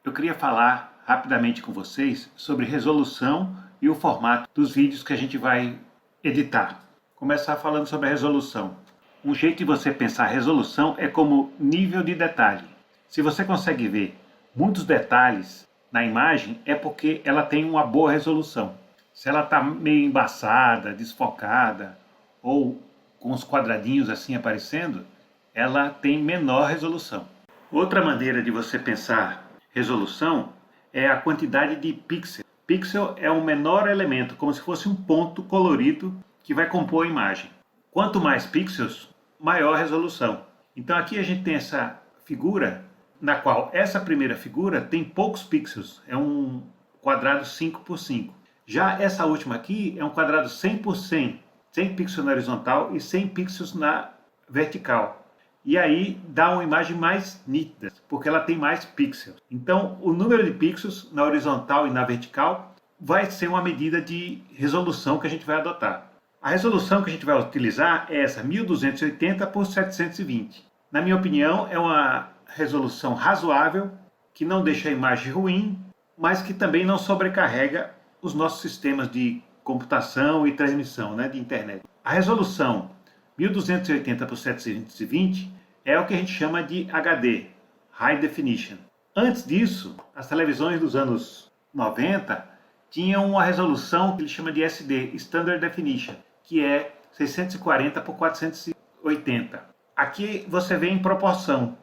Eu queria falar rapidamente com vocês sobre resolução e o formato dos vídeos que a gente vai editar. Começar falando sobre a resolução. Um jeito de você pensar a resolução é como nível de detalhe. Se você consegue ver muitos detalhes na imagem, é porque ela tem uma boa resolução. Se ela está meio embaçada, desfocada ou com os quadradinhos assim aparecendo, ela tem menor resolução. Outra maneira de você pensar resolução é a quantidade de pixels. Pixel é o menor elemento, como se fosse um ponto colorido que vai compor a imagem. Quanto mais pixels, maior a resolução. Então aqui a gente tem essa figura, na qual essa primeira figura tem poucos pixels, é um quadrado 5 por 5. Já essa última aqui é um quadrado 100 por 100, 100 pixels na horizontal e 100 pixels na vertical. E aí dá uma imagem mais nítida, porque ela tem mais pixels. Então o número de pixels na horizontal e na vertical vai ser uma medida de resolução que a gente vai adotar. A resolução que a gente vai utilizar é essa, 1280 por 720. Na minha opinião, é uma resolução razoável, que não deixa a imagem ruim, mas que também não sobrecarrega os nossos sistemas de computação e transmissão, de internet. A resolução 1280 por 720 é o que a gente chama de HD, High Definition. Antes disso, as televisões dos anos 90 tinham uma resolução que ele chama de SD, Standard Definition, que é 640 por 480. Aqui você vê em proporção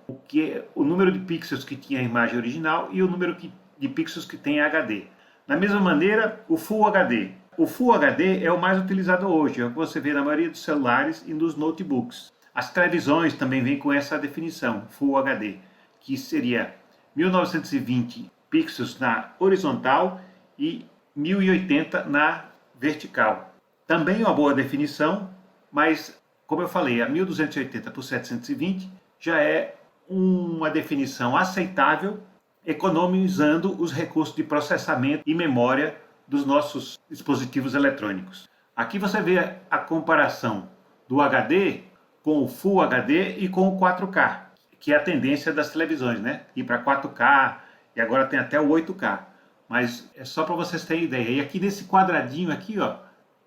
o número de pixels que tinha a imagem original e o número de pixels que tem a HD. Da mesma maneira, o Full HD. O Full HD é o mais utilizado hoje, é o que você vê na maioria dos celulares e nos notebooks. As televisões também vêm com essa definição, Full HD, que seria 1920 pixels na horizontal e 1080 na vertical. Também uma boa definição, mas como eu falei, a 1280 por 720 já é uma definição aceitável, economizando os recursos de processamento e memória dos nossos dispositivos eletrônicos. Aqui você vê a comparação do HD com o Full HD e com o 4K, que é a tendência das televisões, ir para 4K e agora tem até o 8K. Mas é só para vocês terem ideia. E aqui nesse quadradinho aqui,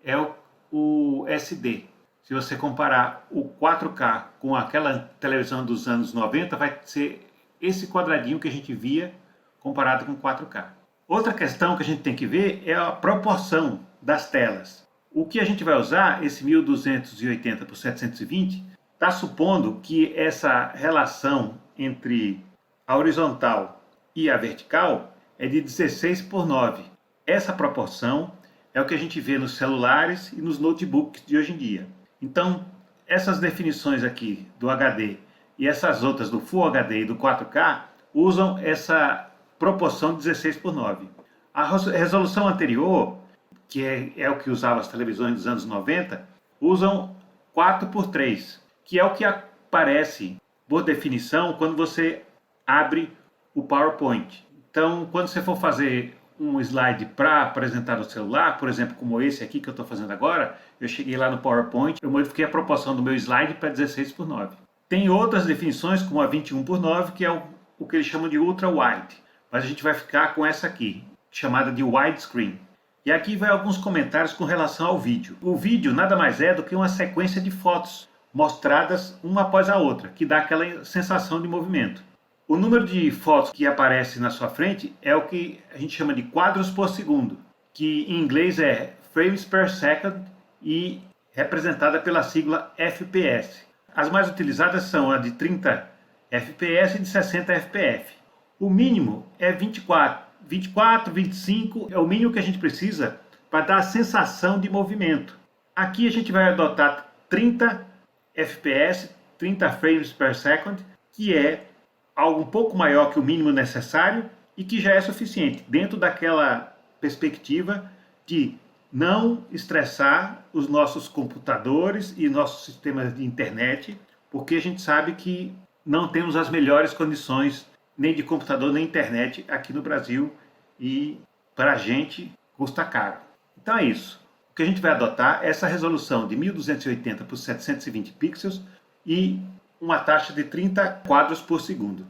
é o SD. Se você comparar o 4K com aquela televisão dos anos 90, vai ser esse quadradinho que a gente via comparado com 4K. Outra questão que a gente tem que ver é a proporção das telas. O que a gente vai usar, esse 1280 por 720, está supondo que essa relação entre a horizontal e a vertical é de 16 por 9. Essa proporção é o que a gente vê nos celulares e nos notebooks de hoje em dia. Então, essas definições aqui do HD e essas outras do Full HD e do 4K usam essa proporção de 16 por 9. A resolução anterior, que é o que usava as televisões dos anos 90, usam 4 por 3, que é o que aparece por definição quando você abre o PowerPoint. Então, quando você for fazer um slide para apresentar no celular, por exemplo, como esse aqui que eu estou fazendo agora, eu cheguei lá no PowerPoint, eu modifiquei a proporção do meu slide para 16 por 9. Tem outras definições, como a 21 por 9, que é o que eles chamam de Ultra Wide, mas a gente vai ficar com essa aqui, chamada de Widescreen. E aqui vai alguns comentários com relação ao vídeo. O vídeo nada mais é do que uma sequência de fotos mostradas uma após a outra, que dá aquela sensação de movimento. O número de fotos que aparece na sua frente é o que a gente chama de quadros por segundo, que em inglês é frames per second e representada pela sigla FPS. As mais utilizadas são a de 30 FPS e de 60 FPS. O mínimo é 24, 25 é o mínimo que a gente precisa para dar a sensação de movimento. Aqui a gente vai adotar 30 FPS, 30 frames per second, que é algo um pouco maior que o mínimo necessário e que já é suficiente dentro daquela perspectiva de não estressar os nossos computadores e nossos sistemas de internet, porque a gente sabe que não temos as melhores condições nem de computador nem internet aqui no Brasil e para a gente custa caro. Então é isso. O que a gente vai adotar é essa resolução de 1280 por 720 pixels e uma taxa de 30 quadros por segundo.